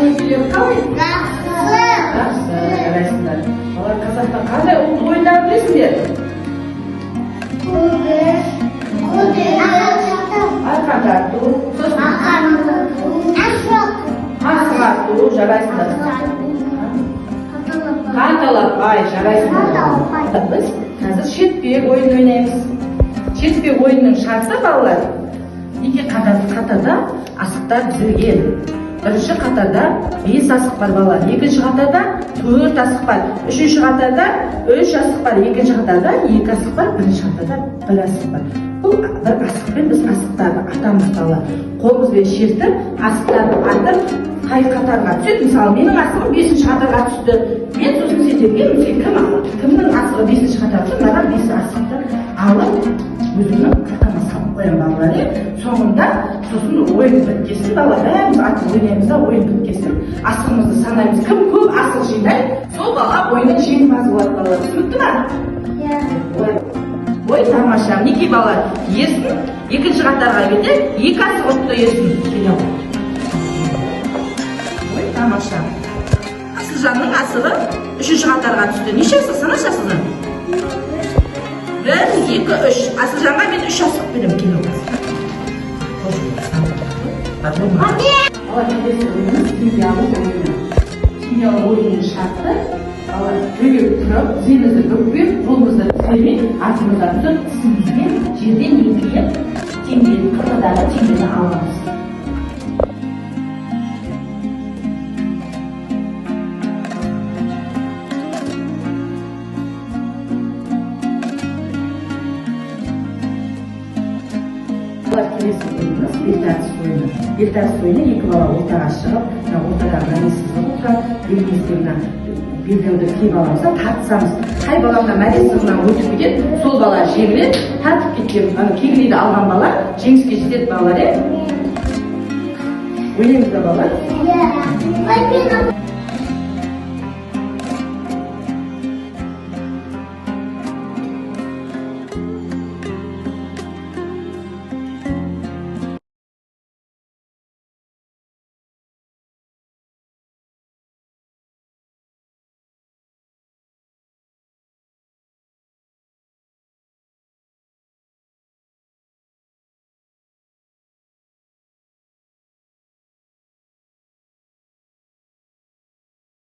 көңіл қалай? Жақсы, жарайсыңдар. Олар қазақта қандай ұлттық ойындарды білесіңдер? Арқан тарту, асық ату, жарайсыңдар. Қанталапай, жарайсыңдар. Біз қазір шертпек ойын ойнаймыз. Шертпек ойынның шарты балалар. Екі қатарда асықтар тізілген. Бірінші қатарда 5 асық бар балалар. Екінші қатарда 4 асық бар. Үшінші қатарда 3 асық бар. Екінші қатарда 2 асық бар. Бірінші қатарда 1 асық бар. Бұл бір асықпен біз асықтарды атамыз балалар. Қолымызбен шертіп, асықтарды атып, қай қатарға түседі. Мысалы, менің асығым 5-ші қатарға түсті. Мен сосын сендерге кімнің асығы 5-ші қатарға түсті, маған 5 асықты алып, өзімнің қатарыма салып қоямын балалар. Соңында сосын ойын біткесін балалар, бәріміз атып ойнаймыз да, ойын біткесін асығымызды санаймыз. Кім көп асық жинайды, сол бала ойынның жеңімпазы болады балалар. Түсінікті ме? Ой, тамаша. Мінекей балалар, ерсін, екінші қатарға келді, 2 асық ұтты ерсін. Ой, тамаша. Асылжанның асығы 3-ші қатарға түсті. Неше асық санашы Асылжан? 1, 2, 3. Асылжанға мен 3 асық берем, келу. Келесі ойынымыз семьялық ойыны. Семьялық ойынның шарты, бөгеп тұрып, тіземізді бүкпеп, жолымызды тіземей, артымыздан түсіп, тісімізбен жерден еңкейіп, теңгені, қырқадағы теңгені аламыз. Келесі ойынымыз бертартыс ойыны. Бертартыс ойыны екі бала ортаға шығып, ортадағы мәресіз отырады, белгімізге белдеуді киіп аламыз да тартысамыз. Қай баламда мәресізінен өтіп кетеді, сол бала жеңіледі, тартып кеткен кегілейді алған бала жеңіске жетеді балалар. Ойнаймыз да балалар?